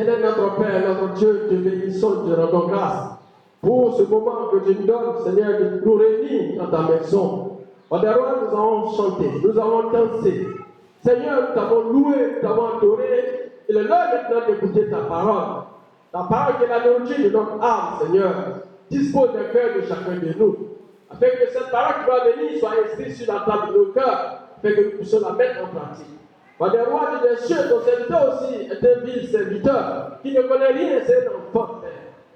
Éternel notre Père, notre Dieu, te bénissons, te rendons grâce pour ce moment que tu nous donnes, Seigneur, de nous réunir dans ta maison. Au roi, nous avons chanté, nous avons dansé. Seigneur, nous t'avons loué, nous t'avons adoré. Il est l'heure maintenant d'écouter ta parole. Ta parole qui est la nourriture de notre âme, Seigneur. Dispose des cœurs de chacun de nous. Afin que cette parole qui va venir soit inscrite sur la table de nos cœurs, afin que nous puissions la mettre en pratique. Roi des rois, des cieux, ton serviteur aussi est un vil serviteur qui ne connaît rien, c'est un enfant.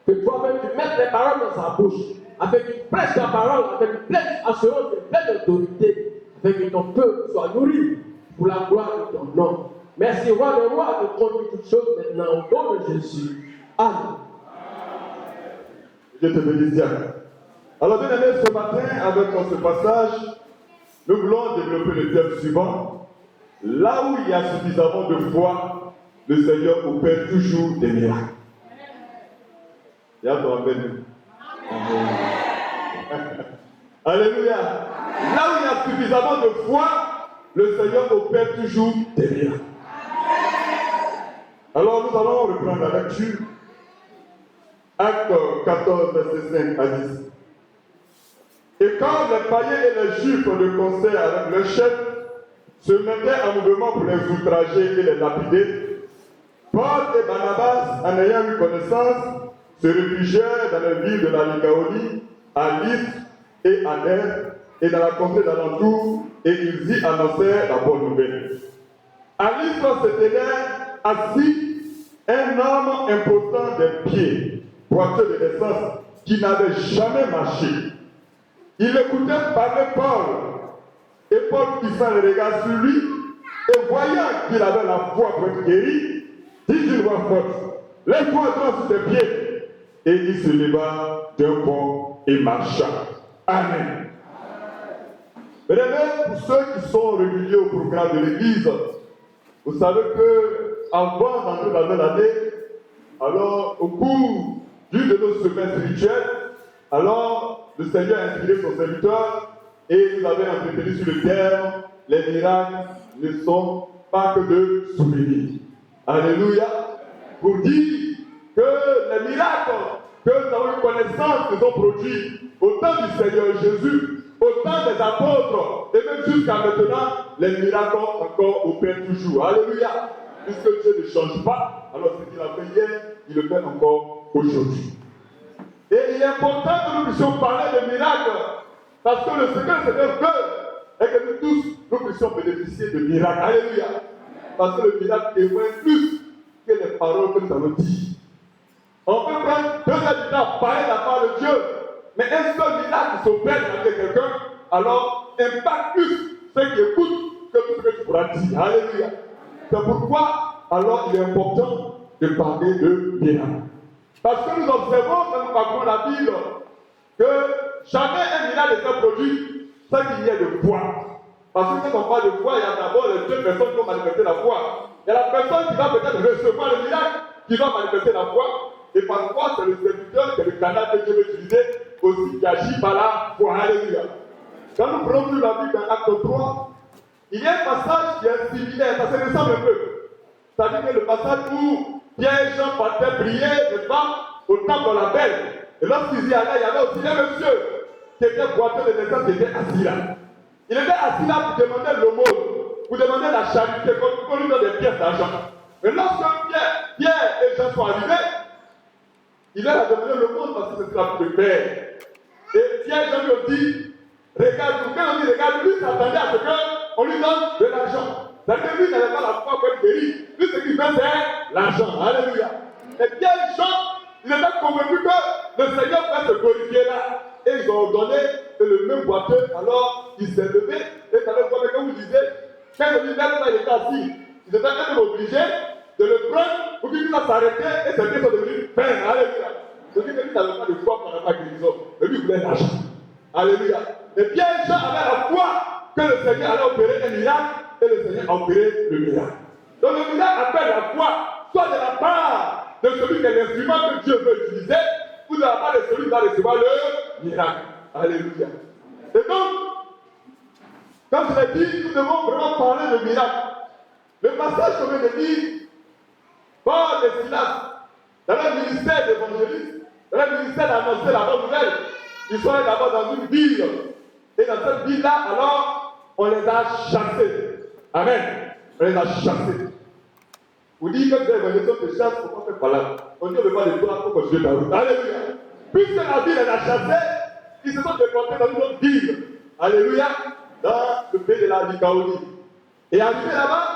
Que toi-même tu mettes les paroles dans sa bouche, afin qu'il prêche ta parole avec pleine assurance et pleine autorité, afin que ton peuple soit nourri pour la gloire de ton nom. Merci, roi des rois, de conduire toutes choses maintenant au nom de Jésus. Amen. Je te bénis, alors, bien aimé, ce matin, avec ce passage, nous voulons développer le thème suivant. Là où il y a suffisamment de foi, le Seigneur opère toujours des miracles. Alléluia. Là où il y a suffisamment de foi, le Seigneur opère toujours des miracles. Alors, nous allons reprendre la lecture. Acte 14, verset 5 à 10. Et quand les païens et les juifs de concert avec le chef se mettaient en mouvement pour les outrager et les lapider, Paul et Barnabas, en ayant eu connaissance, se réfugièrent dans les villes de la Lycaonie, à Lystre et à Derbe, et dans la contrée d'alentour, et ils y annoncèrent la bonne nouvelle. À Lystre se tenait assis un homme imposant des pieds, boiteux de naissance, qui n'avait jamais marché. Il écoutait parler Paul, et Paul fixant le regard sur lui, et voyant qu'il avait la foi pour être guéri, dit d'une voix forte, lève-toi sur tes pieds. Et il se leva d'un bond et marcha. Amen. Mesdames, pour ceux qui sont réguliers au programme de l'Église, vous savez que avant d'entrer dans la nouvelle année, alors au cours d'une de nos semaines spirituelles, alors le Seigneur a inspiré son serviteur et nous avait entretenu sur le terme, les miracles ne sont pas que de souvenirs. Alléluia. Pour dire que les miracles que nous avons eu connaissance qu'ils ont produits au temps du Seigneur Jésus, au temps des apôtres, et même jusqu'à maintenant, les miracles encore opèrent toujours. Alléluia. Puisque Dieu ne change pas, alors ce qu'il a fait hier, il le fait encore aujourd'hui. Et il est important que nous puissions parler de miracles, parce que le secret c'est Seigneur veut, et que nous tous, nous puissions bénéficier de miracles. Alléluia. Parce que le miracle témoigne plus que les paroles que nous avons dites. On peut prendre 2 heures du temps à parler de la part de Dieu, mais un seul miracle qui s'opère dans quelqu'un, alors impacte plus ceux qui écoutent que tout ce que tu pourras dire. Alléluia. C'est pourquoi, alors, il est important de parler de miracle. Parce que nous observons, quand nous parcourons la Bible, que jamais un miracle n'est produit sans qu'il y ait de foi. Parce que quand on parle de foi, il y a d'abord les 2 personnes qui vont manifester la foi. Il y a la personne qui va peut-être recevoir le miracle, qui va manifester la foi. Et parfois, c'est le serviteur, c'est le canal que Dieu veut utiliser aussi qui agit par la foi. Alléluia. Quand nous prenons plus la Bible dans Acte 3, il y a un passage qui est similaire, ça se ressemble un peu. C'est-à-dire que le passage où Pierre et Jean partaient prier, n'est-ce pas, au temple de la Belle. Et lorsqu'ils y allaient, il y avait aussi un monsieur qui était boiteux de naissance, qui était assis là. Il était assis là pour demander l'aumône, pour demander la charité, qu'on lui donne des pièces d'argent. Mais lorsque Pierre et Jean sont arrivés, il leur a demandé l'aumône parce que c'était la plus de Père. Et Pierre et Jean lui ont dit, regarde-nous, quand on dit regarde, lui s'attendait à ce qu'on lui donne de l'argent. C'est-à-dire que lui n'avait pas la foi pour être guéri. Lui, ce qu'il veut, c'est l'argent. Alléluia. Et Pierre et Jean, ils étaient convaincus que le Seigneur va se glorifier là. Et ils ont ordonné que le même boiteux, alors, il s'est levé. Et ça veut dire, comme vous disiez, quand le ministère il était assis, ils étaient même obligés de le prendre pour qu'il puisse s'arrêter et ses pieds sont devenus fermes. Alléluia. C'est-à-dire que lui n'avait pas de foi pour la guérison. Mais lui, il voulait l'argent. Alléluia. Et Pierre et Jean avaient la foi que le Seigneur allait opérer un miracle et le Seigneur a opéré le miracle. Donc le miracle appelle la foi, soit de la part de celui qui est l'instrument que Dieu veut utiliser, ou de la part de celui qui va recevoir le miracle. Alléluia. Et donc, comme je l'ai dit, nous devons vraiment parler de miracle. Le passage que je viens de dire Paul et Silas, dans leur ministère d'évangéliste, dans leur ministère d'annoncer la bonne nouvelle, ils sont allés d'abord dans une ville. Et dans cette ville-là, alors, on les a chassés. Amen. On les a chassés. Vous dites que vous avez l'évangélisation de chasse, pourquoi faire par là? On dit on ne veut pas de toi pour continuer ta route. Alléluia. Puisque la ville les a chassés, ils se sont déportés dans une autre ville. Alléluia. Dans le pays de la Lycaonie. Et arrivés là-bas,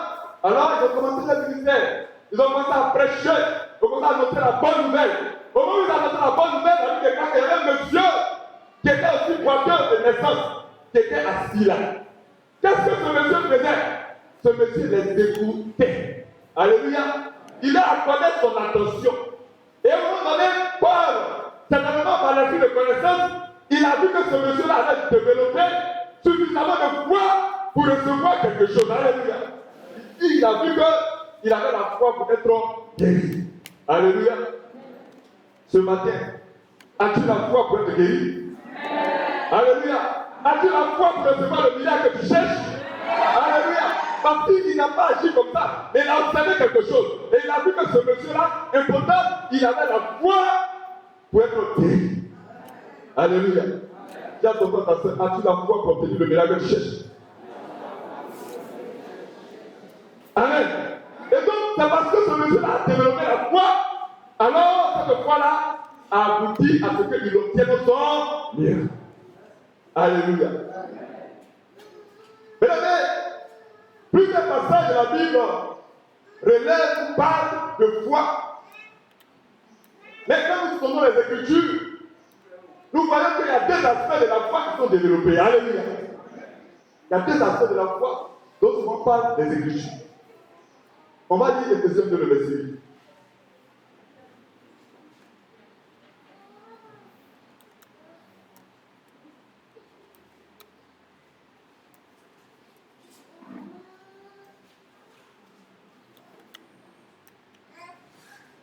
alors ils ont commencé leur ministère. Ils ont commencé à prêcher. Ils ont commencé à annoncer la bonne nouvelle. Au moment où ils ont annoncé la bonne nouvelle, il y avait un monsieur qui était aussi boiteux de naissance, qui était assis là. Qu'est-ce que ce monsieur faisait? Ce monsieur les écoutait. Alléluia. Il a accordé son attention. Et à un moment donné, Paul, certainement par l'esprit de connaissance, il a vu que ce monsieur-là allait développer suffisamment de foi pour recevoir quelque chose. Alléluia. Il a vu qu'il avait la foi pour être guéri. Alléluia. Ce matin, as-tu la foi pour être guéri? Alléluia. As-tu la foi pour recevoir le miracle que tu cherches? Alléluia. Parce qu'il n'a pas agi comme ça, mais il a observé quelque chose. Et il a vu que ce monsieur-là, important, il avait la foi pour être guéri. Alléluia. Dis à ton frère, ta soeur, as-tu la foi pour obtenir le miracle que tu cherches? Amen. Et donc, c'est parce que ce monsieur-là a développé la foi, alors cette foi-là a abouti à ce qu'il obtienne son miracle. Alléluia. Mesdames, plusieurs passages de la Bible relèvent ou parlent de foi. Mais quand nous tournons les Écritures, nous voyons qu'il y a deux aspects de la foi qui sont développés. Alléluia. Il y a deux aspects de la foi dont on parle des Écritures. On va lire Éphésiens 2, le verset 8.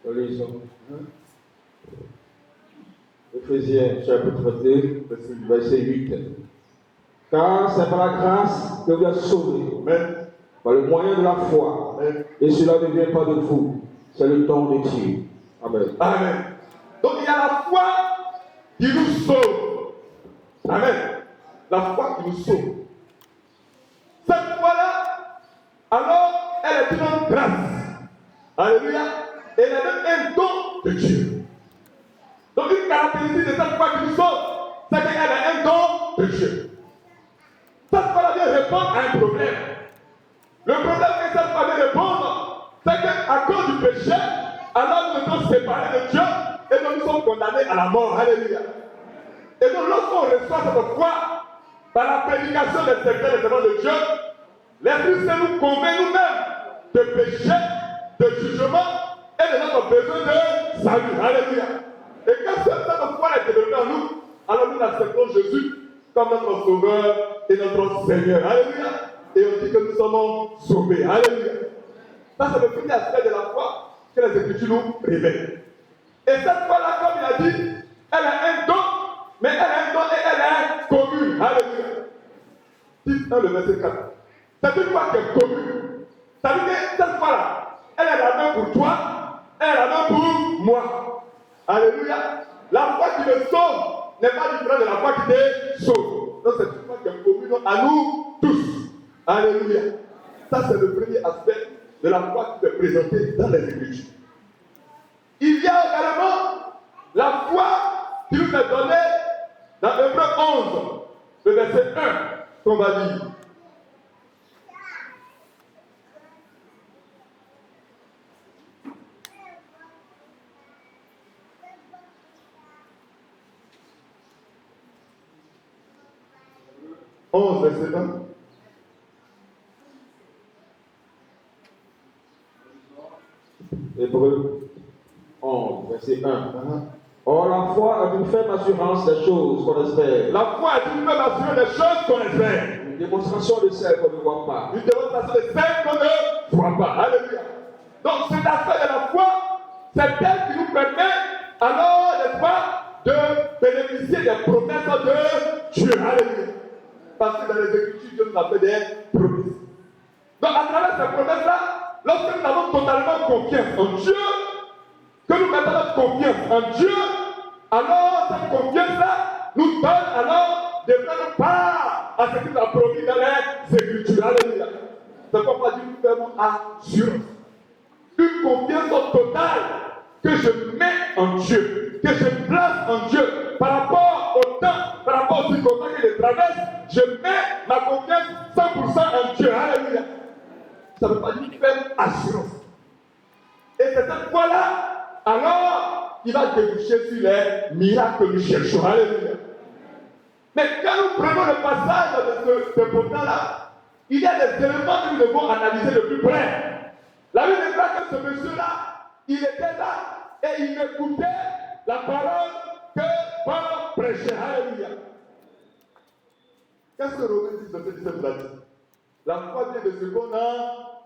Lisons. Éphésiens chapitre 2, verset 8. Car c'est par la grâce que vous êtes sauvés, par le moyen de la foi. Amen. Et cela ne vient pas de vous, c'est le don de Dieu. Amen. Amen. Donc il y a la foi qui nous sauve. Amen. La foi qui nous sauve. Cette foi-là, alors, elle est une grâce. Alléluia. Elle est même un don de Dieu. Donc une caractéristique de cette foi qui nous sauve, c'est qu'elle est un don de Dieu. Cette foi-là vient répondre à un problème. Le problème que cette foi vient répondre, c'est qu'à cause du péché, alors nous sommes séparés de Dieu et donc nous sommes condamnés à la mort. Alléluia. Et donc lorsqu'on reçoit cette foi, par la prédication des secrets des de Dieu, l'Esprit Saint nous convainc nous-mêmes de péché, de jugement et de notre besoin de salut. Alléluia. Et quand cette foi est développée en nous, alors nous acceptons Jésus comme notre Sauveur et notre Seigneur. Alléluia. Et on dit que nous sommes sauvés. Alléluia. Ça, c'est le premier aspect de la foi que les Écritures nous révèlent. Et cette foi-là, comme il a dit, elle est un don, mais elle est un don et elle est commune. Alléluia. Titre 1, le verset 4. C'est une foi qui est commune. Ça veut dire que cette foi-là, elle est la même pour toi, elle est la même pour moi. Alléluia. La foi qui me sauve n'est pas différente de la foi qui te sauve. Donc c'est une foi qui est commune à nous tous. Alléluia. Ça c'est le premier aspect de la foi qui est présentée dans les Écritures. Il y a également la foi qui nous est donnée dans Hébreux 11, le verset 1, qu'on va lire. Verset 1. Hébreux 11, verset 1. Or, la foi est une ferme assurance des choses qu'on espère. La foi est une ferme assurance des choses qu'on espère. Une démonstration de celles qu'on ne voit pas. Une démonstration de celles qu'on ne voit pas. Alléluia. Donc, cet aspect de la foi, c'est elle qui nous permet, alors, n'est-ce pas, de bénéficier des promesses de Dieu. Alléluia. Parce que dans les Écritures, Dieu nous a fait des promesses. Donc, à travers ces promesses-là, Lorsque nous avons totalement confiance en Dieu, que nous mettons notre confiance en Dieu, alors cette confiance-là nous donne alors de prendre part à ce qu'il a promis dans les Écritures. Alléluia. C'est pourquoi Dieu nous fait assurance. Une confiance totale que je mets en Dieu, que je place en Dieu par rapport au temps, par rapport aux circonstances que je traverse, je mets ma confiance 100% en Dieu. Alléluia. Ça ne veut pas dire faire assurance. Et c'est cette fois-là, alors, il va déboucher sur les miracles que nous cherchons. Alléluia. Mais quand nous prenons le passage de ce pourtant-là, il y a des éléments que nous devons analyser de plus près. La Bible déclare que ce monsieur-là, il était là et il écoutait la parole que Paul prêchait. Alléluia. Qu'est-ce que Romains 10, verset 17 nous a dit? La foi vient de ce qu'on a.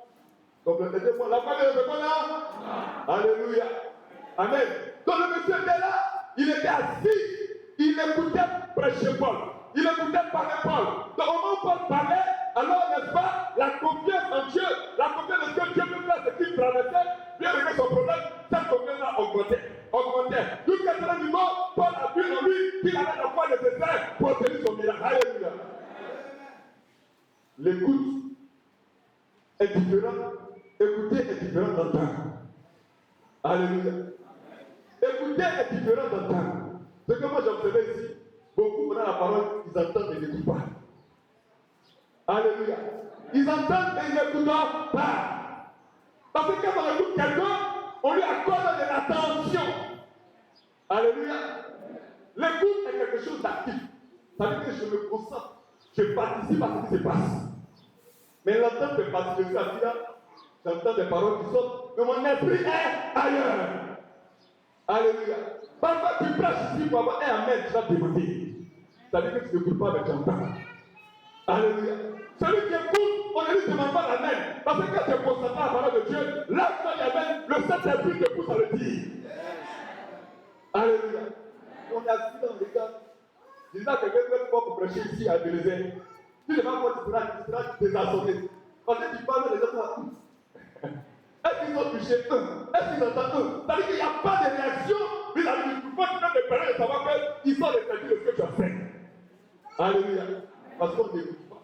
Complétez-moi. La foi vient de ce qu'on a. Alléluia. Amen. Donc le monsieur était là, il était assis, il écoutait prêcher Paul. Il écoutait parler Paul. Donc au moment où Paul parlait, alors n'est-ce pas, la confiance en Dieu, la confiance en ce que Dieu peut faire ce qu'il traversait, bien régler son problème, cette confiance-là augmentait. Jusqu'à ce niveau, Paul a vu en lui qu'il avait la foi nécessaire pour obtenir son miracle. Alléluia. L'écoute est différente. Écouter est différent d'entendre. Alléluia. Écouter est différent d'entendre. Ce que moi j'observais ici, beaucoup pendant la parole, ils entendent et n'écoutent pas. Alléluia. Ils entendent et ils n'écoutent pas. Parce que quand on écoute quelqu'un, on lui accorde de l'attention. Alléluia. L'écoute est quelque chose d'actif. Ça veut dire que je me concentre. Je participe à ce qui se passe. Mais l'entendre fait partie de ça. J'entends des paroles qui sortent, mais mon esprit est ailleurs. Alléluia. Parfois tu prêches ici pour avoir un amen, tu vas demander. Ça veut dire que tu n'écoutes pas, mais tu entends. Alléluia. Celui qui écoute, on ne lui demande pas l'amen. Parce que quand tu es concentré à la parole de Dieu, là où tu amen, le Saint-Esprit te pousse à le dire. Alléluia. On est assis dans les gars. Disant que quelqu'un pour prêcher ici à Bélizé. Tu ne vas pas, tu seras désassoré. Parce que tu parles des autres. Est-ce qu'ils ont touché eux? Est-ce qu'ils entendent eux? C'est-à-dire qu'il n'y a pas de réaction vis-à-vis du pouvoir qui peut te permettre de savoir qu'ils sont les services de ce que tu as fait. Alléluia. Parce qu'on n'écoute pas.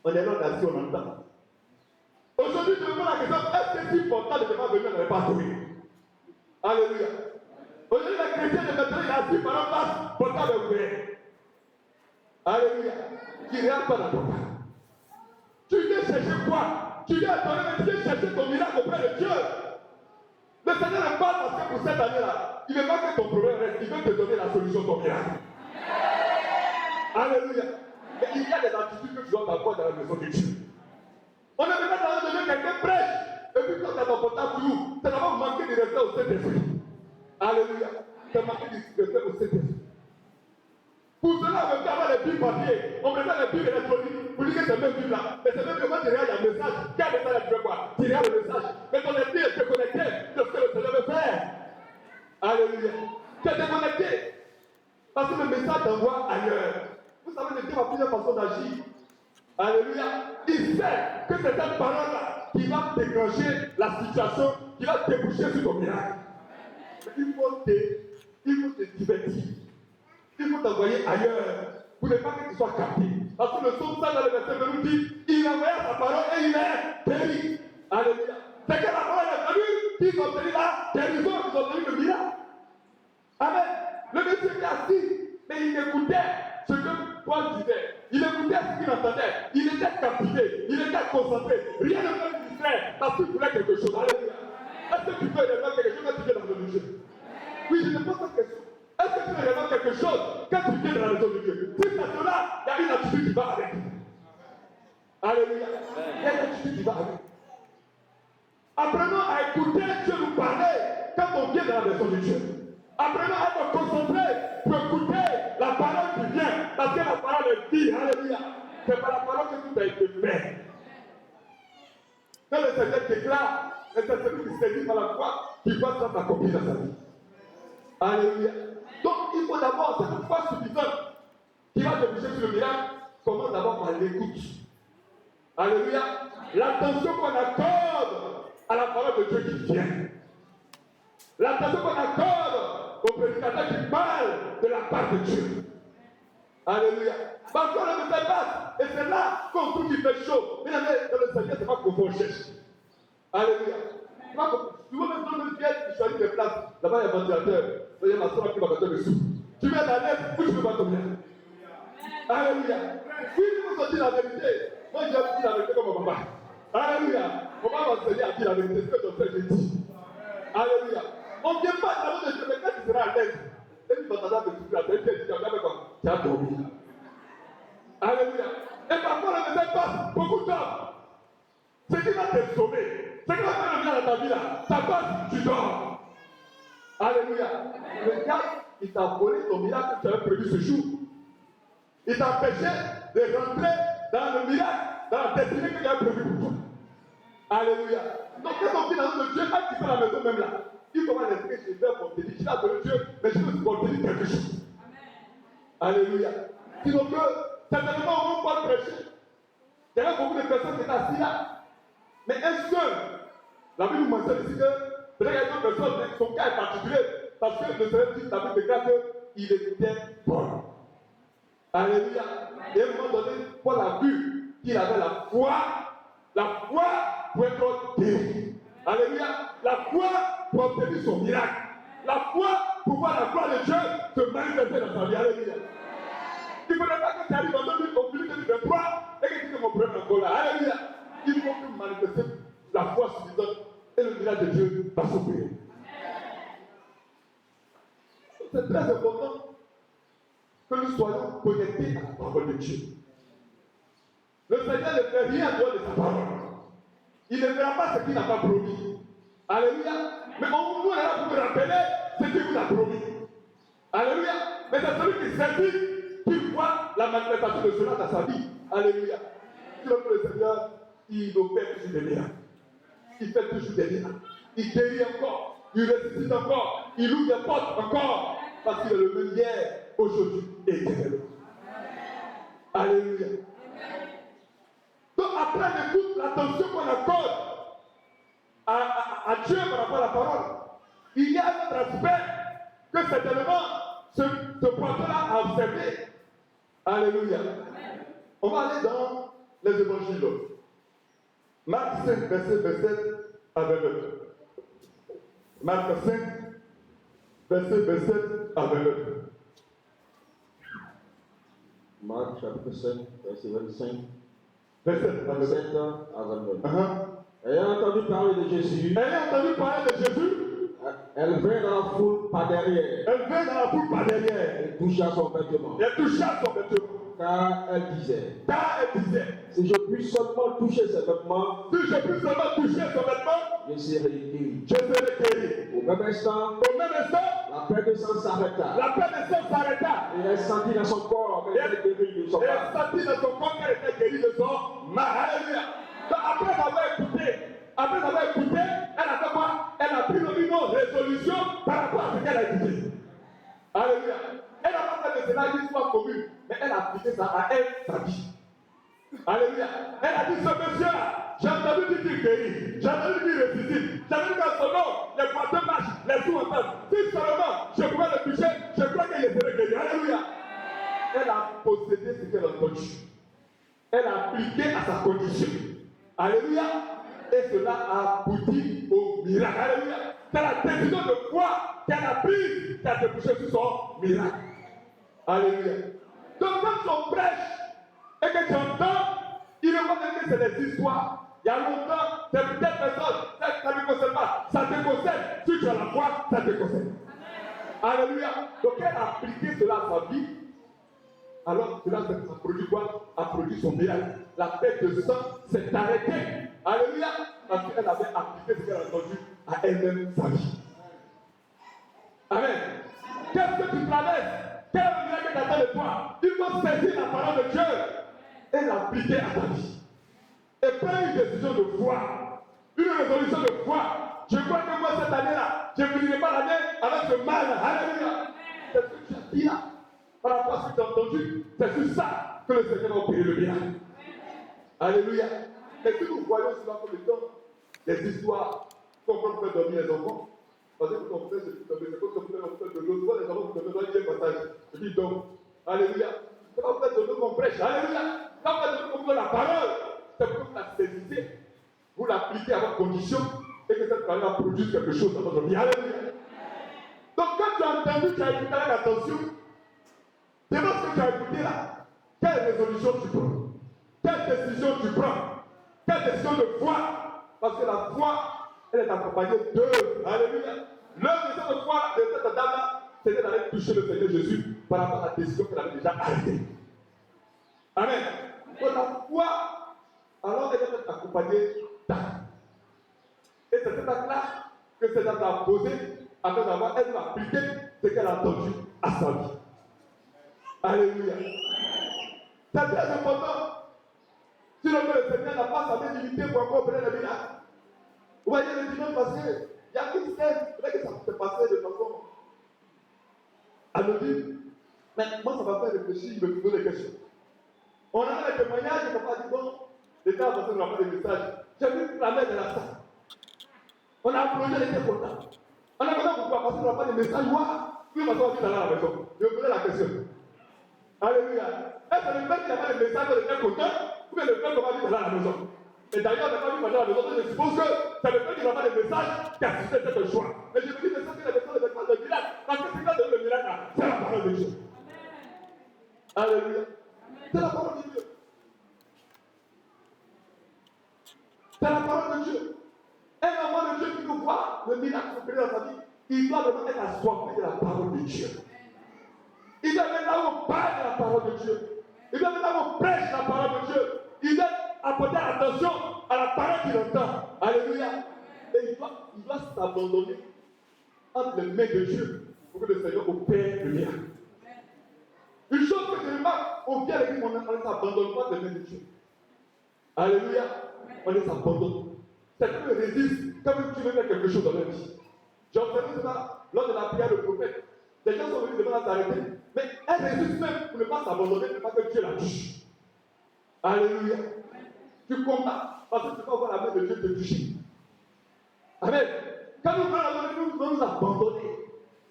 On est là, on est assis, on entend. Aujourd'hui, je me pose la question, est-ce que c'est important de devoir venir dans les parties? Alléluia. Aujourd'hui, les chrétiens de maintenant, il est assis par un place portable ouvert. Alléluia. Qui ne regarde pas dans ton cas. Tu viens chercher quoi? Tu viens adorer, mais tu viens chercher ton miracle auprès de Dieu. Le Seigneur ne parle parce que pour cette année-là, il ne veut pas que ton problème reste, il veut te donner la solution de ton miracle. Alléluia. Mais il y a des attitudes que tu dois avoir dans la maison de Dieu. On ne peut pas dans le quelqu'un prêche, et puis quand tu as ton portable toujours, ça va manquer de respect au Saint-Esprit. Alléluia. Ça manquer de respect au Saint-Esprit. Pour cela, on veut avoir les billes papier, on prépare les billes électroniques, pour dire que c'est même billes là. Mais c'est même que quand tu regardes le message, quel message tu veux quoi? Tu regardes le message. Mais ton esprit est déconnecté de ce que le Seigneur veut faire. Alléluia. Tu es déconnecté. Parce que le message t'envoie ailleurs. Vous savez, le Dieu a plusieurs façons d'agir. Alléluia. Il sait que c'est cette parole-là qui va déclencher la situation, qui va déboucher sur ton miracle. Mais il faut te divertir. Il faut t'envoyer ailleurs pour ne pas que tu sois capté. Parce que le psaume 5 dans le verset nous dit, il envoie sa parole et il est guéri. Alléluia. C'est que la parole est venue, qu'ils ont obtenu la guérison, qu'ils ont obtenu le miracle. Amen. Le monsieur était assis, mais il écoutait ce que Paul disait. Il écoutait ce qu'il entendait. Il était captivé, il était concentré. Rien ne peut le distraire parce qu'il voulait quelque chose. Alléluia. Est-ce que tu peux révéler quelque chose quand tu viens dans le Dieu? Oui, je te pose cette question. Est-ce que tu peux révéler quelque chose quand tu viens dans la maison de Dieu? Si c'est cela, il y a une attitude qui va avec. Alléluia. Il y a une attitude qui va avec. Apprenons à écouter Dieu nous parler quand on vient dans la maison de Dieu. Apprenons à être concentrés pour écouter la parole qui vient. Parce que la parole est vie. Alléluia. C'est par la parole que tout a été fait. Quand le Seigneur déclare, c'est celui qui se dit par la foi qui va ça s'accomplir dans sa vie. Alléluia. Donc il faut d'abord cette foi suffisante qui va déboucher sur le miracle. Commence d'abord par l'écoute. Alléluia. L'attention qu'on accorde à la parole de Dieu qui vient. L'attention qu'on accorde au prédicateur qui parle de la part de Dieu. Alléluia. Parfois on ne sait pas. Et c'est là qu'on trouve qu'il fait chaud. Mais dans le Seigneur, c'est pas qu'on cherche. Alléluia. Souvent, même dans le piège, tu choisis des places. Là-bas, il y a un ventilateur. Il y a ma soeur qui va te le sous. Tu mets la lettre où tu ne peux pas combien. Alléluia. Oui, il faut dire la vérité. Moi, j'ai dit la vérité comme mon papa. Alléluia. Mon papa va enseigner à dire la vérité, ce que ton frère dit. Alléluia. On ne vient pas à la de Dieu, mais quand tu seras à l'aise, et tu vas t'attendre de souffrir la vérité, tu vas faire comme tu as dormi. Alléluia. Et parfois, on ne sait pas beaucoup de temps. Ce qui va te sauver, ce qui va faire le bien dans ta vie là, ça passe, tu dors. Alléluia. Le gars, il t'a volé ton miracle que tu avais prévu ce jour. Il t'a empêché de rentrer dans le miracle, dans la destinée que tu avais prévu pour toi. Alléluia. Donc, quand on vit dans le Dieu, quand tu fais à la maison même là, il faut voir l'esprit chez Dieu pour te dire, tu as donné Dieu, mais je veux pour te dire quelque chose. Alléluia. Sinon que, certainement, on ne va pas prêcher. Il y a beaucoup de personnes qui sont assises là. Mais un seul, la Bible nous mentionne ici que peut-être qu'il y a une personne, son cas est particulier, parce que le Seigneur dit, la Bible déclare qu'il était bon. Alléluia. Et à un moment donné, Paul a vu qu'il avait la foi pour être guéri. Alléluia. La foi pour obtenir son miracle. La foi pour voir la gloire de Dieu se manifester dans sa vie. Alléluia. Il ne faudrait pas que tu arrives en 2023 et que tu dises mon problème encore là. Alléluia. Il faut que manifester la foi suffisante et le miracle de Dieu va s'opérer. C'est très important que nous soyons connectés à la parole de Dieu. Le Seigneur ne fait rien en dehors de sa parole. Il ne fera pas ce qu'il n'a pas promis. Alléluia. Mais on est là pour me rappeler ce qu'il vous a promis. Alléluia. Mais c'est celui qui servit qui voit la manifestation de cela dans sa vie. Alléluia. Si le Seigneur, il opère toujours des miracles. Il fait toujours des miracles. Il guérit encore. Il ressuscite encore. Il ouvre des portes encore. Parce qu'il est le même hier, aujourd'hui et éternellement. Alléluia. Donc après l'écoute, l'attention qu'on accorde à Dieu par rapport à la parole, il y a un autre aspect que certainement ce point-là a observé. Alléluia. On va aller dans les évangiles. Marc 5, verset 27 à 29. Marc 5, verset 27 à 29. Marc chapitre 5, verset 25. Verset 27 à 29. Ayant entendu parler de Jésus, elle vint dans la foule par derrière. Et toucha son vêtement. Car elle disait, si je puis seulement toucher ses vêtements, je serai guéri. Au même instant, la paix de sang s'arrêta. Et elle sentit dans son corps qu'elle était guérie de son mal. Après avoir écouté, elle a fait quoi? Elle a pris une résolution par rapport à ce qu'elle a écouté. Alléluia. Elle n'a pas fait de cela une histoire commune, mais elle a appliqué ça à elle, sa vie. Alléluia. Elle a dit, ce monsieur-là, j'ai entendu dire qu'il guérit, j'ai entendu dire qu'il ressuscite, j'ai entendu dans son nom, les poissons marchent, les sous entendent. Si seulement je pouvais le toucher, je crois qu'il serait guéri. Alléluia. Elle a possédé ce qu'elle a entendu. Elle a appliqué à sa condition. Alléluia. Et cela a abouti au miracle. Alléluia. C'est la décision de foi qu'elle a prise qui a débouché sur son miracle. Alléluia. Donc quand on prêche et que tu entends, il ne faut pas que c'est des histoires. Il y a longtemps, c'est peut-être personne, ça ne te concerne pas. Ça te concerne. Si tu as la foi, ça te concerne. Alléluia. Donc elle a appliqué cela à sa vie. Alors cela a produit quoi? A produit son miracle. La perte de sang s'est arrêtée. Alléluia. Parce qu'elle avait appliqué ce qu'elle a entendu à elle-même sa vie. Amen. Qu'est-ce que tu traverses? Quel miracle que tu attends de toi? Il faut saisir la parole de Dieu et l'appliquer à ta vie. Et prendre une décision de foi. Une résolution de foi. Je crois que moi cette année-là, je ne finirai pas l'année avec ce mal. Alléluia. C'est ce que tu as dit là. Par rapport à ce que tu as entendu, c'est sur ça que le Seigneur va opérer le miracle. Alléluia. Est-ce que nous voyons cela comme étant des histoires qu'on peut faire dormir les enfants? Parce que quand on fait c'est comme si on fait de l'eau, souvent les enfants vous donnent un passage. Je dis donc, alléluia. Quand on fait de l'eau qu'on prêche, alléluia. Quand on fait de l'eau qu'on la parole, c'est pour que vous la saisissez, vous l'appliquez à votre condition et que cette parole produise quelque chose dans votre vie. Alléluia. Donc quand tu as entendu, tu as écouté avec attention, demande ce que tu as écouté là. Quelle résolution tu prends? Quelle décision tu prends? Quelle décision de foi? Parce que la foi, elle est accompagnée d'œuvres. Alléluia. L'œuvre de cette foi de cette dame-là, c'était d'aller toucher le Seigneur Jésus par rapport à la décision qu'elle avait déjà arrêtée. Amen. Donc la foi, alors elle est accompagnée d'actes. Et c'est cet acte-là que cette dame a posé après avoir, elle va appliquer ce qu'elle a entendu à sa vie. Alléluia. C'est très important. Sinon, le Seigneur n'a pas sa main limitée pour encore opérer le miracle. Vous voyez le dimanche passé, il y a une scène, peut-être que ça s'est passé de façon anonyme. Mais moi, ça m'a fait réfléchir, je me pose des questions. On a un témoignage, et papa dit bon, les gars, parce qu'on n'a pas de message. J'ai vu la mère de la salle. On a applaudi, elle était contente. On a demandé pourquoi, parce qu'on n'a pas de message. Puis on va dire dans la maison. Je me posais la question. Alléluia. Est-ce que le père qui n'a pas de message, il était content, ou bien le père qui va dire dans la maison? Et d'ailleurs, on n'a pas vu dans la maison, je suppose que c'est le père qui n'a pas de message qui a assisté à ce choix. Mais je me dis, mais ça, c'est la maison de miracle. Parce que c'est quand le miracle, c'est la parole de Dieu. Alléluia. C'est la parole de Dieu. C'est la parole de Dieu. Un enfant de Dieu qui nous voit le miracle opéré dans sa vie, il doit vraiment être assoiffé de la parole de Dieu. Il doit être là où on parle de la parole de Dieu. Il doit être là où on prêche la parole de Dieu. Il doit apporter attention à la parole qu'il entend. Alléluia. Et il doit s'abandonner entre les mains de Dieu pour que le Seigneur opère le miracle. Une chose que je remarque, on vient à l'église, on ne s'abandonne pas des mains de Dieu. Alléluia. On ne s'abandonne. Certains résistent comme tu veux faire quelque chose dans leur vie. J'ai observé ça lors de la prière du prophète. Les gens sont venus devant s'arrêter, mais elles résistent même pour ne pas s'abandonner, pour ne pas que Dieu la touche. Alléluia. Tu combats parce que tu peux avoir la main de Dieu te toucher. Amen. Quand nous voulons nous abandonner,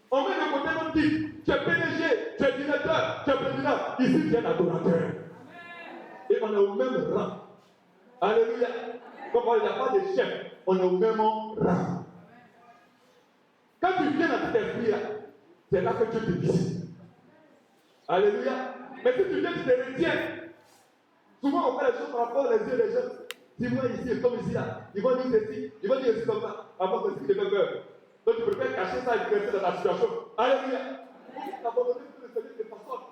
on met de côté notre titre. Tu es PDG, tu es directeur, tu es président. Ici, tu es l'adorateur. Et on est au même rang. Alléluia. Comme il n'y a pas de chef, on est au même rang. Quand tu viens dans cet esprit-là, c'est là que Dieu te visite. Alléluia. Mais si tu viens, tu te retiens. Souvent, on fait les choses par rapport aux yeux des gens. Dis-moi ici, comme ici, là. Ils vont dire ceci, ils vont dire ceci comme ça. Avant que ce qui te fait peur. Donc, tu préfères cacher ça et rester dans ta situation. Alléluia. Il faut t'abandonner pour que le Seigneur te façonne.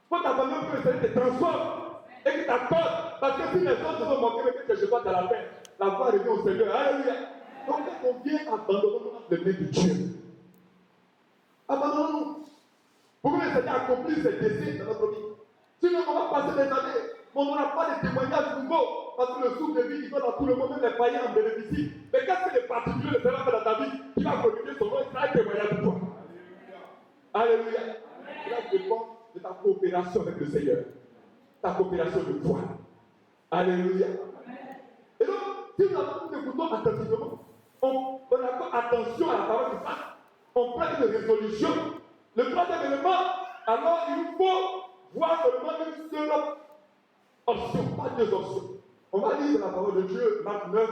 Il faut t'abandonner pour que le Seigneur te transforme. Et qu'il t'accorde. Parce que si les autres se sont moqués, mais que tu es chez toi, tu as la paix. La foi revient au Seigneur. Alléluia. Donc, quand on vient abandonner les mains de Dieu. Abandonnons-nous. Pour que le Seigneur accomplisse ses désirs dans notre vie. Sinon, on va passer des années. Mais on n'aura pas de témoignages nouveaux. Parce que le souffle de vie, il va dans tout le monde, même les païens en bénéficient. Mais qu'est-ce que les particuliers le Seigneur fait dans ta vie qui va communiquer son nom et sera un témoignage de toi? Alléluia. Cela dépend de ta coopération avec le Seigneur. Ta coopération de foi. Alléluia. Et donc, si nous écoutons attentivement, on accorde attention à la parole du pape, on prend une résolution. Le troisième élément, alors il nous faut voir seulement une seule option, pas deux options. On va lire la parole de Dieu, Marc 9,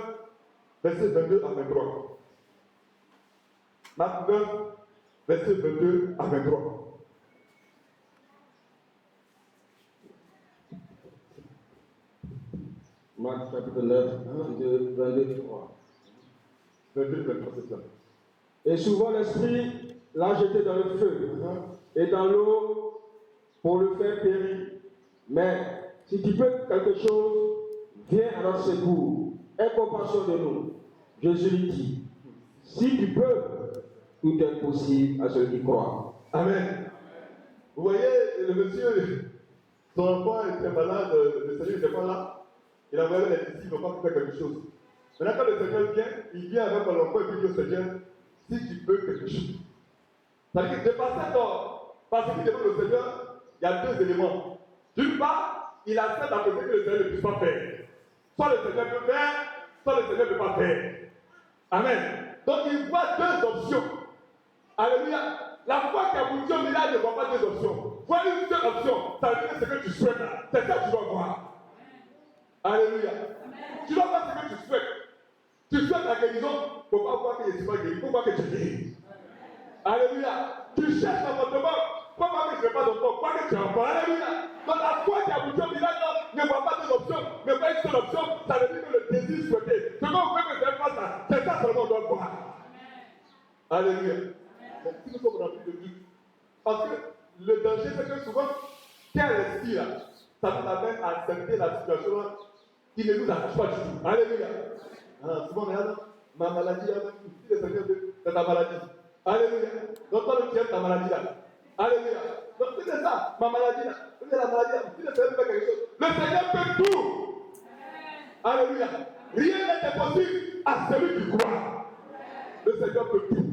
verset 22 à 23. Marc 9, verset 22 à 23. Marc chapitre 9, 22, 23. 22, 23, c'est ça. Et souvent l'Esprit l'a jeté dans le feu et dans l'eau pour le faire périr. Mais si tu peux quelque chose, viens à notre secours. Aie compassion de nous. Jésus lui dit, si tu peux, tout est possible à ceux qui croient. Amen. Vous voyez, le monsieur, son enfant était malade, le Seigneur n'était pas là. Il a envoyé les disciples, on va faire quelque chose. Maintenant, quand le Seigneur vient, il vient avec l'enfant et puis dit au Seigneur, si tu peux quelque chose. C'est-à-dire que dépasser parce qu'il demande au Seigneur, il y a deux éléments. D'une part, il accepte la chose que le Seigneur ne puisse pas faire. soit le Seigneur peut faire, soit le Seigneur ne peut pas faire. Amen. Donc il voit deux options. Alléluia. La foi qui aboutit au miracle ne voit pas deux options. Vois une seule option. Ça veut dire que ce que tu souhaites là, c'est ça que tu dois voir. Alléluia. Tu dois voir ce que tu souhaites. Tu souhaites la guérison, il ne faut pas voir que je ne suis pas guéri, il faut voir que tu es guéri. Alléluia. Tu cherches l'avortement, il faut voir que tu n'es pas d'enfant, pas que tu es enfant. Alléluia. Donc la foi qui aboutit au miracle ne voit pas deux options, mais voit une seule option. Ça veut dire que le désir souhaité, ce qu'on veut que je fasse là, c'est ça seulement qu'on doit voir. Alléluia. Donc si nous sommes remplis de doute, parce que le danger c'est que souvent, quel esprit là, ça nous amène à accepter la situation là, qui ne nous afflige pas du tout. Alléluia. Souvent, regarde, ma maladie, si le Seigneur veut, c'est ta maladie. Alléluia. Donc, toi, tu aimes ta maladie là. Alléluia. Donc, si c'est ça, ma maladie là, c'est la maladie là, si le Seigneur fait quelque chose, le Seigneur fait tout. Alléluia. Rien n'est impossible à celui qui croit. Le Seigneur peut tout.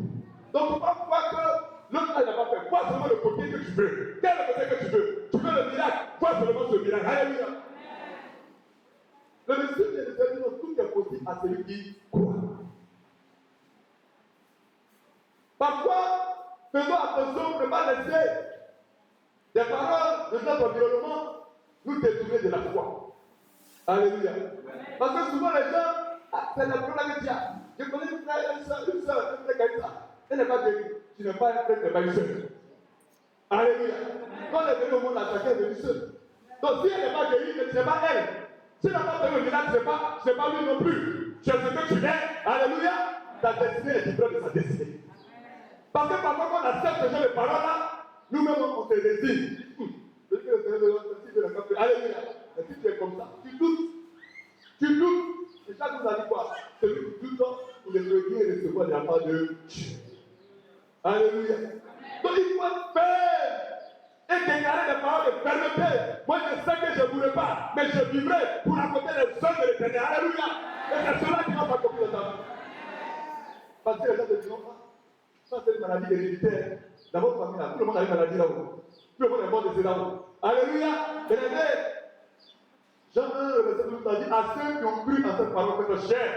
Donc, il ne faut pas croire que l'autre n'a pas fait. Vois seulement le côté que tu veux. Quel est le côté que tu veux? Tu veux le miracle? Vois seulement ce miracle. Alléluia. Le message de Dieu, tout est possible à celui qui croit. Parfois, faisons attention de ne pas laisser des paroles de notre environnement nous détourner de la foi. Alléluia. Parce que souvent les gens, c'est le problème que tu as. Je connais une frère, une soeur, une frère, elle n'est pas guérie. Tu n'es pas un frère, tu n'es pas une soeur. Alléluia. Quand elle est venue au monde, chacun est venu seul. Donc si elle n'est pas guérie, ce n'est pas elle. Si elle n'a pas fait le miracle, ce n'est pas lui non plus. Tu es ce que tu es. Alléluia. Ta destinée est différente de sa destinée. Parce que parfois, quand on accepte ce genre de paroles là, nous-mêmes, on se résigne. Alléluia. Et si tu es comme ça, tu doutes. Tu doutes. Et ça nous a dit quoi? Celui qui doute, il ne peut rien recevoir de la part de Dieu. Alléluia. Donc il faut faire et déclarer des paroles de fermeté. Moi je sais que je ne voudrais pas, mais je vivrai pour raconter les œuvres de l'Éternel. Alléluia. Et c'est cela qui va m'accomplir dans ta vie. Parce que les gens te diront pas. Ça c'est une maladie héréditaire. Dans votre famille, là, tout le monde a une maladie là-haut. Tout le monde est mort de ces là-haut. Alléluia. Bien-aimé, Jean 1, le verset 12 a dit à ceux qui ont cru en cette parole que chair.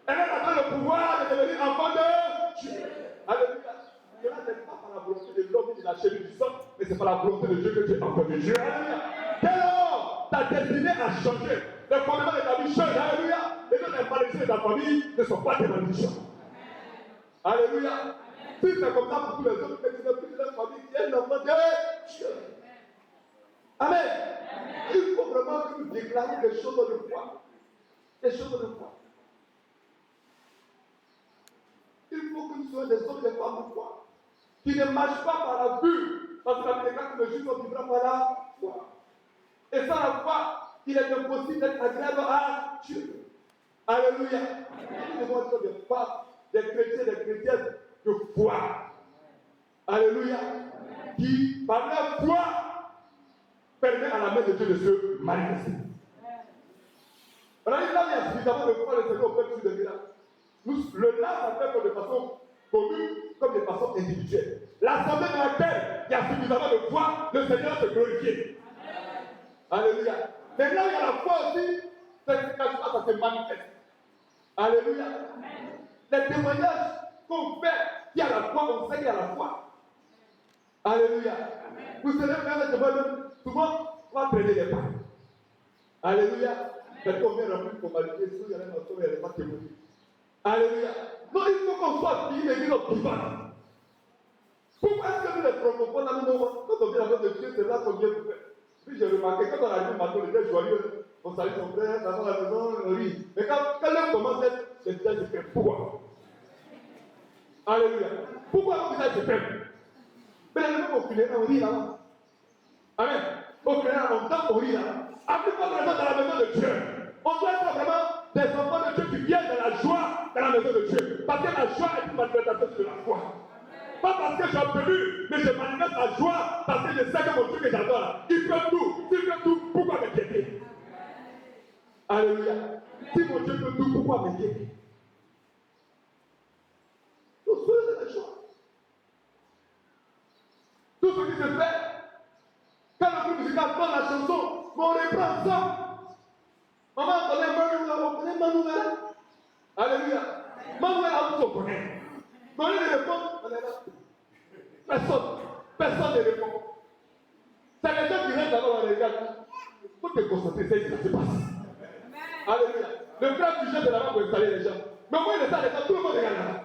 Elle a le pouvoir de devenir enfant de Dieu. Alléluia. Cela n'est pas par la volonté de l'homme et de la chair du sang, mais c'est par la volonté de Dieu que tu es enfant de Dieu. Alléluia. Dès lors, ta destinée a changé. Les fondements de ta vie changent. Alléluia. Et donc les malédictions de ta famille ne sont pas tes malédictions. Alléluia. Si c'est comme ça pour tous les autres, mais tu n'as plus de leur famille qui est l'enfant de Dieu. Amen. Il faut vraiment que nous déclarions des choses de foi. Des choses de foi. Il faut que nous soyons des hommes et des femmes de foi. Qui ne marchent pas par la vue. Parce que la Bible dit que le juste vivra par la foi. Et sans la foi, il est impossible d'être agréable à Dieu. Alléluia. Nous devons être des femmes, des chrétiens, des chrétiennes de foi. Alléluia. Qui, par leur foi, permet à la main de Dieu de se manifester. Alors, il y a suffisamment de foi, le Seigneur fait sur des miracles. Le là, ça fait de façon commune comme de façon individuelle. L'assemblée dans laquelle il y a suffisamment de foi, le Seigneur se glorifie. Alléluia. Mais là, il y a la foi aussi, c'est quand ça se manifeste. Alléluia. Les témoignages qu'on fait, il y a la foi, on sait qu'il y a la foi. Alléluia. Vous savez, souvent, on va traîner les pas. Alléluia. Quand on vient remplir pour valider, si il y a un ensemble, il n'y a pas témoigner. Alléluia. Donc il faut qu'on soit payé les gens qui vivants. Pourquoi est-ce que nous les francophones, quand on vient à la de Dieu, c'est là qu'on vient pour faire. Puis j'ai remarqué, quand on arrive maintenant, on était joyeux. On salue son frère, dans la maison, on rit. Mais quand l'homme commence à être, c'est déjà se fait. Pourquoi? Alléluia. Pourquoi on dit ça se fait? Mais les gens au funéraire, on rit là-bas. Amen. Au funéraire, on danse, on rit là-bas. Après, pas vraiment dans la maison de Dieu. On doit être vraiment des enfants de Dieu qui viennent de la joie dans la maison de Dieu. Parce que la joie est une manifestation de la foi. Pas parce que j'ai obtenu, mais je manifeste la joie parce que je sais que mon Dieu que j'adore, il peut tout. S'il peut tout, pourquoi m'inquiéter? Alléluia. Si mon Dieu peut tout, pourquoi m'inquiéter? Donc, soyez de la joie. Tout ce qui se fait, quand le groupe musical donne la chanson, on reprend ça. Maman, on est mort, Alléluia. Manuel a tout connaît. Quand il répond, on est là. Personne ne répond. C'est les gens qui restent là-bas, on regarde. Il faut te concentrer, c'est ce qui se passe. Alléluia. Le frère du jeune de là-bas pour installer les gens. Mais moi, il installe les gens, tout le monde regarde là.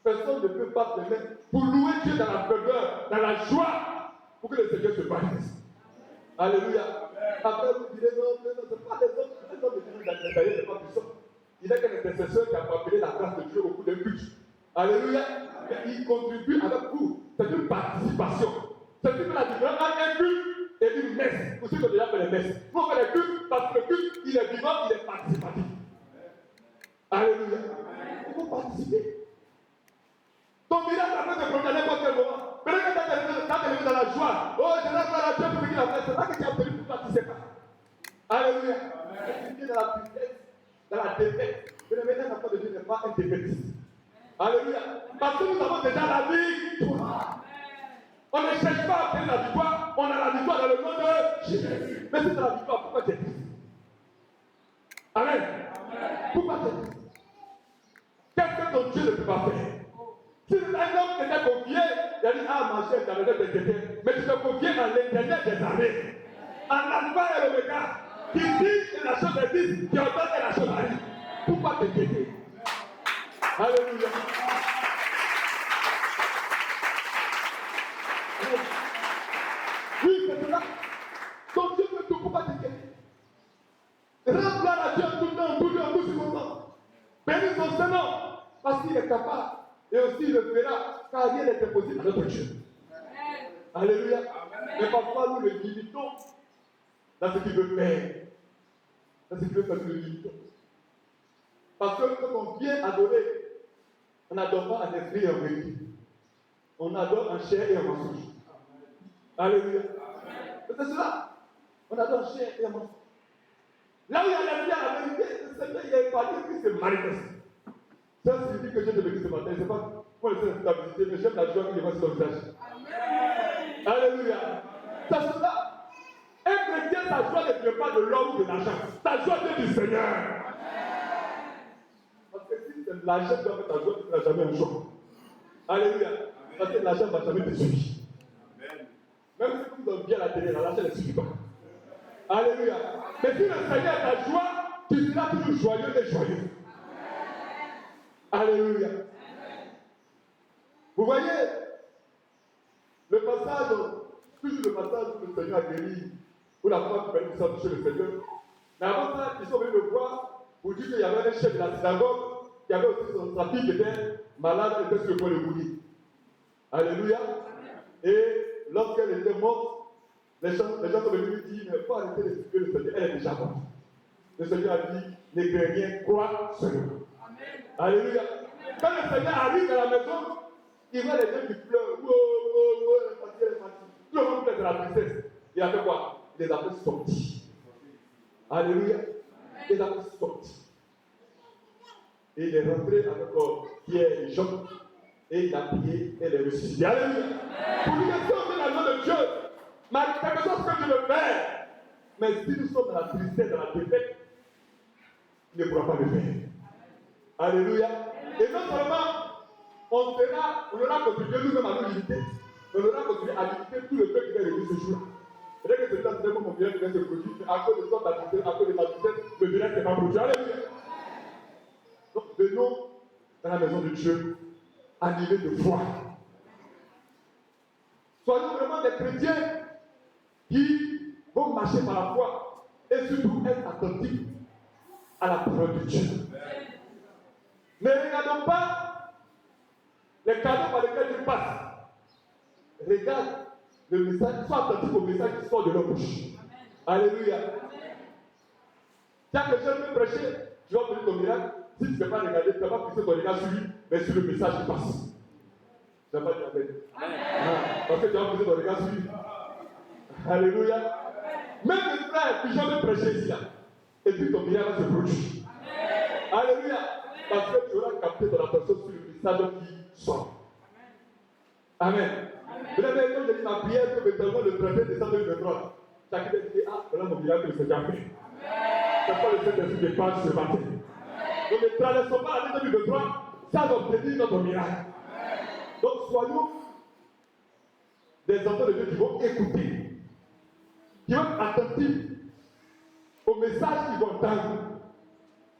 Personne ne peut pas se mettre pour louer Dieu dans la ferveur, dans la joie, pour que le Seigneur se bâtisse. Alléluia. Après, vous direz non, c'est pas les hommes. Les hommes de Dieu d'installer, c'est pas puissant. Il n'est qu'un intercesseur qui a appelé la grâce de Dieu au cours d'un culte. Alléluia. Mais il contribue avec vous. C'est une participation. C'est ce qui fait la différence entre un culte et une messe. Vous savez que déjà fait les messes. Nous on fait les cultes parce que le culte, il est vivant, il est participatif. Alléluia. Il faut participer. Ton miracle après te promener n'importe quel moment. Peut-être que quand tu es dans la joie, oh, je lève la Dieu pour ce qu'il a fait. C'est là que tu as obtenu pour toi, tu ne sais pas. Alléluia. Tu es dans la tristesse, dans la défaite. Mais le médecin n'a pas de Dieu, n'est pas un défaitiste. Alléluia. Parce que nous avons déjà la victoire. On ne cherche pas à obtenir la victoire, on a la victoire dans le nom de Jésus. Mais si c'est la victoire, pourquoi tu es triste? Amen. Pourquoi tu es triste? Qu'est-ce que ton Dieu ne peut pas faire? Si un homme qui t'était confié, il a dit, ah ma chère, j'avais des tétés. Mais tu te confies à l'Éternel des armées, en Alpha et l'Oméga, qui dit que la chose existe, qui ordonne que la chose arrive. Pourquoi t'inquiéter? Alléluia. Oui, c'est cela. Ton Dieu peut tout, pourquoi t'inquiéter? Rends gloire à Dieu tout le temps, tout le temps, tout circonstance. Bénis son Seigneur, parce qu'il est capable. Et aussi il le fera, car rien n'est impossible à notre Dieu. Alléluia. Mais parfois nous le limitons dans ce qu'il veut faire. Dans ce qu'il veut faire, nous le limitons. Parce que quand on vient adorer, on n'adore pas en esprit et en vérité. On adore en chair et en mensonge. Alléluia. C'est cela. On adore en chair et en mensonge. Là où il y a l'esprit à la vérité, le Seigneur il a épargné puis se manifeste. Ça signifie que Dieu te bénisse ce matin. Je ne sais pas comment le Seigneur t'a visité, mais j'aime la joie qu'il y a sur ton visage. Alléluia. C'est cela. Un chrétien, ta joie ne vient pas de l'homme ou de l'argent. Ta joie vient du Seigneur. Parce que si c'est l'argent qui va faire ta joie, tu n'as jamais un choix. Alléluia. Parce que l'argent ne va jamais te suffire. Même si vous avez bien la télé, l'argent ne suffit pas. Alléluia. Mais si le Seigneur est ta joie, tu seras toujours joyeux et joyeux. Alléluia. Vous voyez le passage, toujours le passage où le Seigneur a guéri, où la femme qui s'est toucher le Seigneur. Mais avant ça, ils sont venus le voir pour dire qu'il y avait un chef de la synagogue qui avait aussi sa fille qui était malade et était sur le point de mourir. Alléluia. Et lorsqu'elle était morte, les gens sont venus lui dire, mais il faut arrêter de supplier le Seigneur, elle est déjà morte. Le Seigneur a dit, ne crains rien, crois seulement. Alléluia. Quand le Seigneur arrive à la maison, il voit les gens qui pleurent. Elle est partie, elle est partie. Tout le monde pleure de la tristesse. Il a fait quoi? Il les a fait sortir. Alléluia. Il les a fait sortir. Et il est rentré avec Pierre et Jean. Et il a prié et les ressuscité. Alléluia. Pour lui dire, si on fait la main de Dieu, quelque chose que Dieu veut faire. Mais si nous sommes dans la tristesse, dans la défaite, il ne pourra pas le faire. Alléluia. Et non seulement on aura contribué nous-mêmes à nous limiter, mais on aura contribué à limiter tout le peuple qui va réunir ce jour-là. Peut-être que c'est ça, c'est mon bien qui vient se produire, mais à cause de toi, à cause de ma tristesse, le bien n'est pas produit. Alléluia. Donc venons dans la maison de Dieu, animés de foi. Soyons vraiment des chrétiens qui vont marcher par la foi et surtout être attentifs à la parole de Dieu. Ne regardons pas les cadeaux par lesquels tu passes. Regarde le message, sois attentif au message qui sort de leur bouche. Alléluia. Tiens, que je veux prêcher, tu vas obtenir ton miracle. Si tu ne peux pas regarder, tu ne peux pas pousser ton regard sur lui, mais sur le message qui passe. Tu n'as pas dit amen. Parce que tu vas pousser ton regard sur lui. Alléluia. Même le frère, puis je vais prêcher ici, là. Et puis ton miracle va se produire. Alléluia. Parce que tu auras capté ton attention sur le message qui sort. Amen. Vous avez vu, j'ai dit ma prière que maintenant le 31 décembre 2023, chacun dit, ah, voilà mon miracle que le Seigneur a fait. C'est pas le Saint-Esprit qui parle ce matin. Nous ne traversons pas l'année 2023 sans obtenir notre miracle. Donc soyons des enfants de Dieu qui vont écouter, qui vont être attentifs au message qu'ils vont entendre,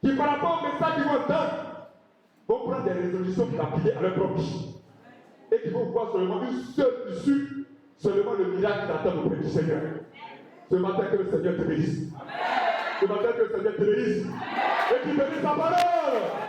qui par rapport au message qu'ils vont entendre, vont prendre des résolutions pour appliquer à leur propre vie. Et qui vont voir seulement une seule issue, seulement le miracle qui attend auprès du Seigneur. Ce matin que le Seigneur te bénisse. Ce matin que le Seigneur te bénisse. Et qu'il bénisse sa parole.